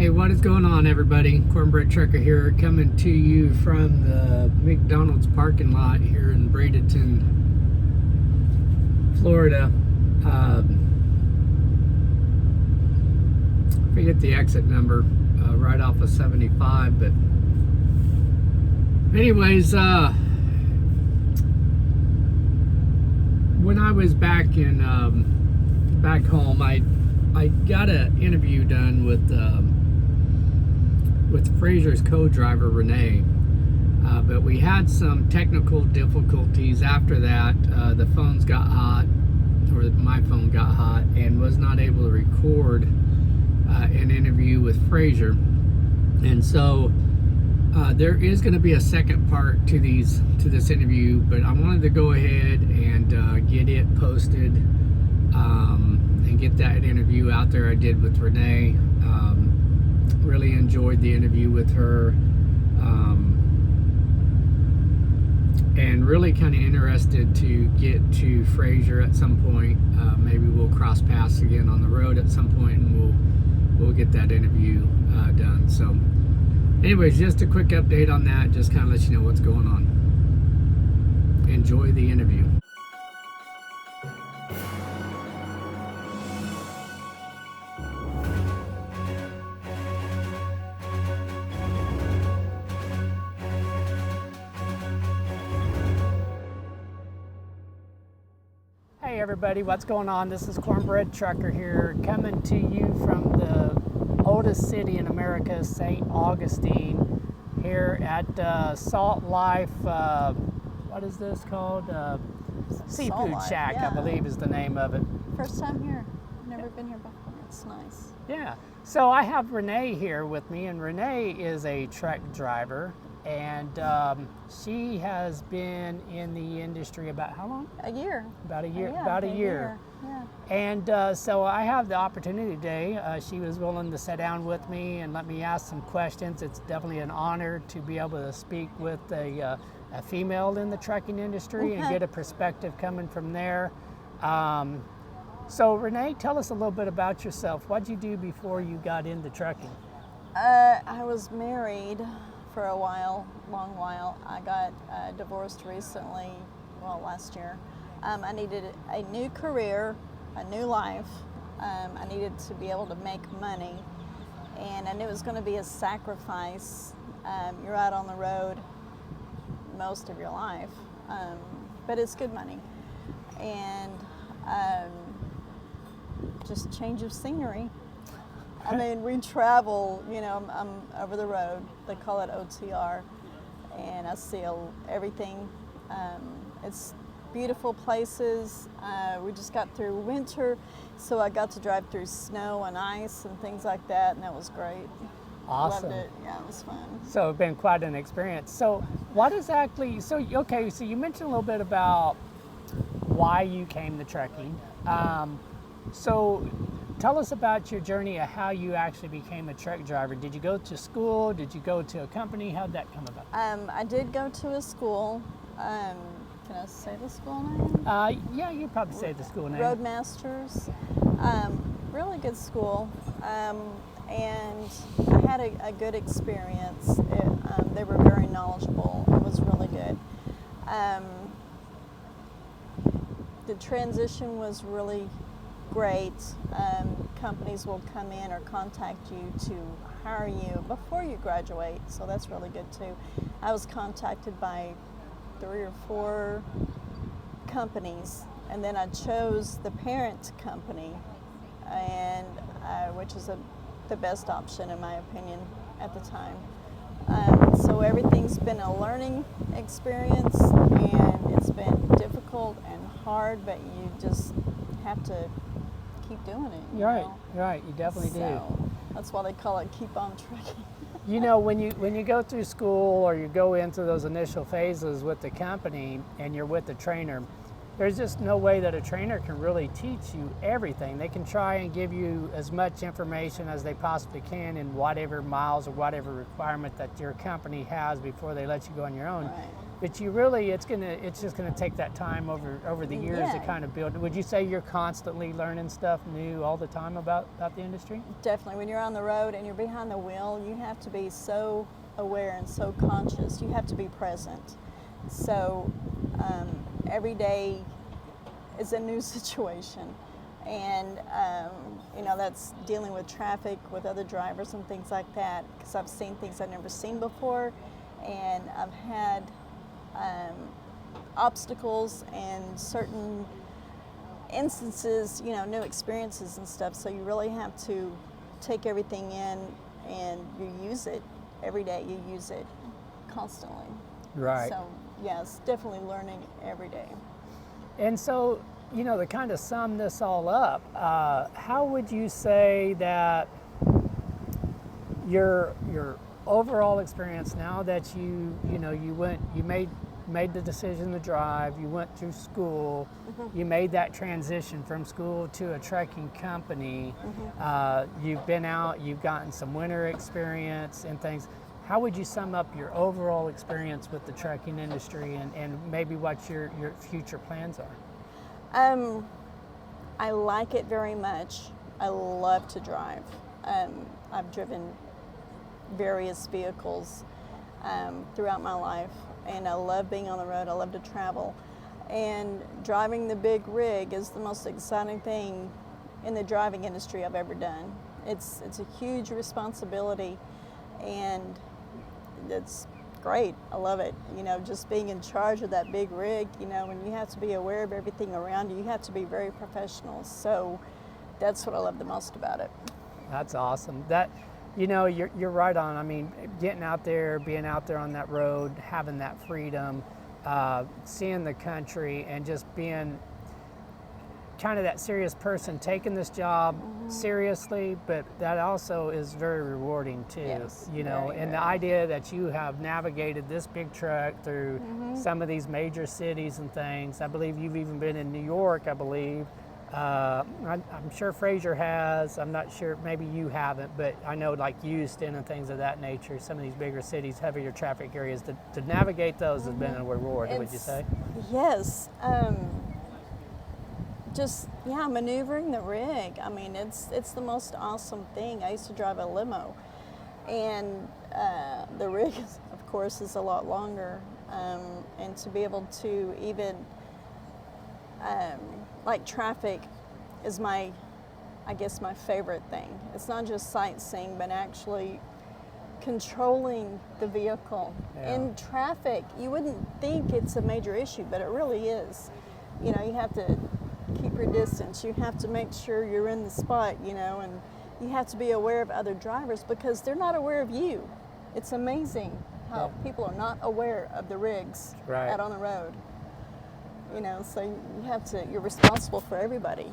Hey, what is going on, everybody? Cornbread Trucker here, coming to you from the McDonald's parking lot here in Bradenton, Florida. Forget the exit number, right off of 75, but anyways, when I was back home, I got an interview done with Fraser's co-driver Renee, but we had some technical difficulties after that. The phones got hot, or my phone got hot, and was not able to record an interview with Fraser. And so there is going to be a second part to this interview, but I wanted to go ahead and get it posted and get that interview out there I did with Renee. Really enjoyed the interview with her, and really kind of interested to get to Fraser at some point. Maybe we'll cross paths again on the road at some point, and we'll get that interview done. So anyways, just a quick update on that, just kind of let you know what's going on. Enjoy the interview. Hey everybody, what's going on? This is Cornbread Trucker here, coming to you from the oldest city in America, St. Augustine, here at Salt Life, what is this called? Seafood Shack, yeah. I believe is the name of it. First time here. Never been here before. It's nice. Yeah. So I have Renee here with me, and Renee is a truck driver, and she has been in the industry about how long? A year. About a year. Yeah, about a year. Yeah. And so I have the opportunity today. She was willing to sit down with me and let me ask some questions. It's definitely an honor to be able to speak with a female in the trucking industry and get a perspective coming from there. So Renee, tell us a little bit about yourself. What did you do before you got into trucking? I was married for a while, long while. I got divorced recently, well, last year. I needed a new career, a new life. I needed to be able to make money, and I knew it was going to be a sacrifice. You're out on the road most of your life, but it's good money, and just change of scenery. I mean, we travel, you know, I'm over the road, they call it OTR, and I see everything. It's beautiful places. We just got through winter, so I got to drive through snow and ice and things like that, and that was great. Awesome. Loved it. Yeah, it was fun. So it's been quite an experience. So what exactly, so you mentioned a little bit about why you came to trucking. So tell us about your journey of how you actually became a truck driver. Did you go to school? Did you go to a company? How'd that come about? I did go to a school. Can I say the school name? Yeah, you probably say the school name. Roadmasters. Really good school. And I had a good experience. They were very knowledgeable. It was really good. The transition was really great. Companies will come in or contact you to hire you before you graduate, so that's really good too. I was contacted by 3 or 4 companies, and then I chose the parent company, and which is the best option in my opinion at the time. So everything's been a learning experience, and it's been difficult and hard, but you just have to keep doing it. You're right. You definitely do. That's why they call it keep on trucking. You know, when you go through school or you go into those initial phases with the company and you're with the trainer, there's just no way that a trainer can really teach you everything. They can try and give you as much information as they possibly can in whatever miles or whatever requirement that your company has before they let you go on your own. Right. but you really, it's just gonna take that time over the years to Yeah. kind of build. Would you say you're constantly learning stuff new all the time about the industry? Definitely. When you're on the road and you're behind the wheel, you have to be so aware and so conscious. You have to be present. So every day is a new situation. And, that's dealing with traffic with other drivers and things like that, because I've seen things I've never seen before. And I've had obstacles and certain instances, new experiences and stuff. So you really have to take everything in, and you use it every day. You use it constantly. Right. So yes, definitely learning every day. And so, to kind of sum this all up, how would you say that your overall experience, now that you made the decision to drive, you went through school, you made that transition from school to a trucking company, you've been out, you've gotten some winter experience and things. How would you sum up your overall experience with the trucking industry, and maybe what your future plans are? I like it very much. I love to drive. I've driven various vehicles throughout my life, and I love being on the road. I love to travel. And driving the big rig is the most exciting thing in the driving industry I've ever done. It's a huge responsibility, and it's great. I love it. Just being in charge of that big rig, and you have to be aware of everything around you. You have to be very professional. So that's what I love the most about it. That's awesome. You're right on. I mean, getting out there, being out there on that road, having that freedom, seeing the country, and just being kind of that serious person, taking this job seriously, but that also is very rewarding too. Yes, And the idea that you have navigated this big truck through some of these major cities and things. I believe you've even been in New York, I believe. I'm sure Fraser has. I'm not sure, maybe you haven't, but I know like Houston and things of that nature, some of these bigger cities, heavier traffic areas, to navigate those has been a reward, would you say? Yes. Maneuvering the rig. I mean, it's the most awesome thing. I used to drive a limo, and the rig, of course, is a lot longer, and to be able to even traffic is my favorite thing. It's not just sightseeing, but actually controlling the vehicle in traffic. You wouldn't think it's a major issue, but it really is. You have to keep your distance. You have to make sure you're in the spot, and you have to be aware of other drivers because they're not aware of you. It's amazing how people are not aware of the rigs out on the road. So you're responsible for everybody.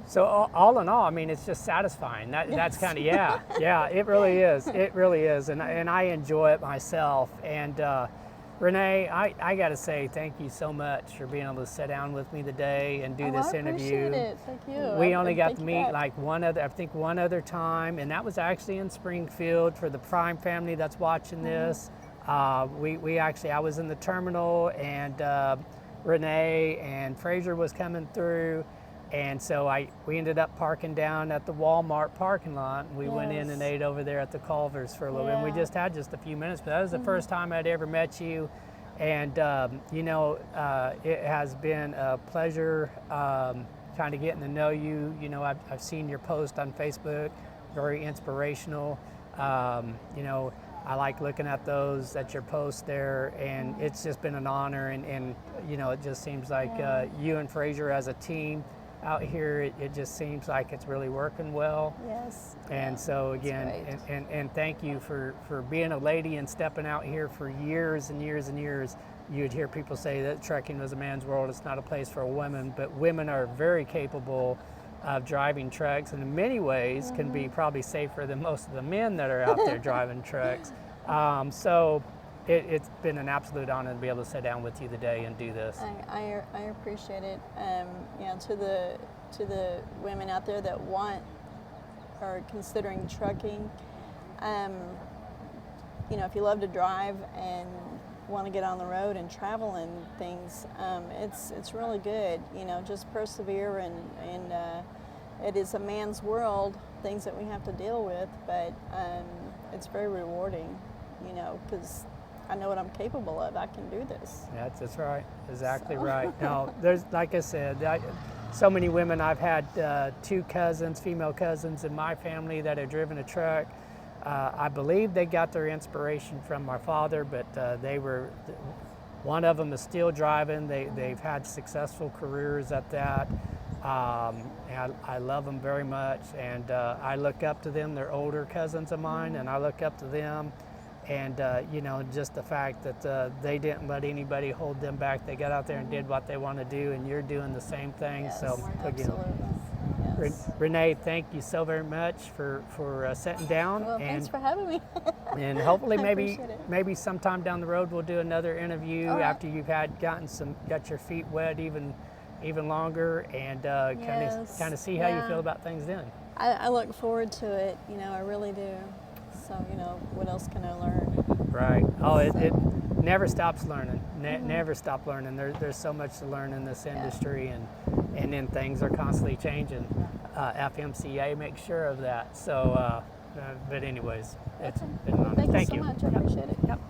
So all in all, I mean, it's just satisfying. That's kind of, it really is. It really is. And I enjoy it myself. And Renee, I got to say thank you so much for being able to sit down with me today and do this interview. I appreciate it. Thank you. We only got to meet like one other time, and that was actually in Springfield for the Prime family that's watching this. I was in the terminal, and Renee and Fraser was coming through, and so we ended up parking down at the Walmart parking lot. We went in and ate over there at the Culver's for a little bit, and we just had a few minutes, but that was the first time I'd ever met you, and it has been a pleasure kind of getting to know you. I've seen your post on Facebook, very inspirational. I like looking at your posts there, and it's just been an honor, and it just seems like you and Fraser as a team out here, it just seems like it's really working well. Yes. And so again, and thank you for being a lady and stepping out here for years and years and years. You'd hear people say that trucking was a man's world, it's not a place for women, but women are very capable of driving trucks, and in many ways can be probably safer than most of the men that are out there driving trucks. So it's been an absolute honor to be able to sit down with you today and do this. I appreciate it. To the women out there that want or considering trucking, if you love to drive and want to get on the road and travel and things, it's really good. You know, just persevere, and it is a man's world, things that we have to deal with, but it's very rewarding, you know, because I know what I'm capable of. I can do this. That's right. Exactly right. Now, there's, like I said, so many women. I've had 2 cousins, female cousins in my family that have driven a truck. I believe they got their inspiration from my father, but one of them is still driving. They've had successful careers at that. And I love them very much, and I look up to them. They're older cousins of mine, and I look up to them. And you know, just the fact that they didn't let anybody hold them back. They got out there and did what they want to do, and you're doing the same thing. Yes, So absolutely. Yes. Renee, thank you so very much for sitting down. Well, thanks for having me. And hopefully I maybe appreciate it. maybe sometime down the road we'll do another interview All right. after you've got your feet wet even longer, and Yes. kind of see how you Yeah. feel about things then. I look forward to it. You know, I really do. So, you know, what else can I learn? Right. Oh, it So- never stops learning. Never stop learning. There's so much to learn in this industry, and then things are constantly changing. FMCA makes sure of that. So, but anyways, it's been Thank you thank so you. much. I appreciate it. Yep.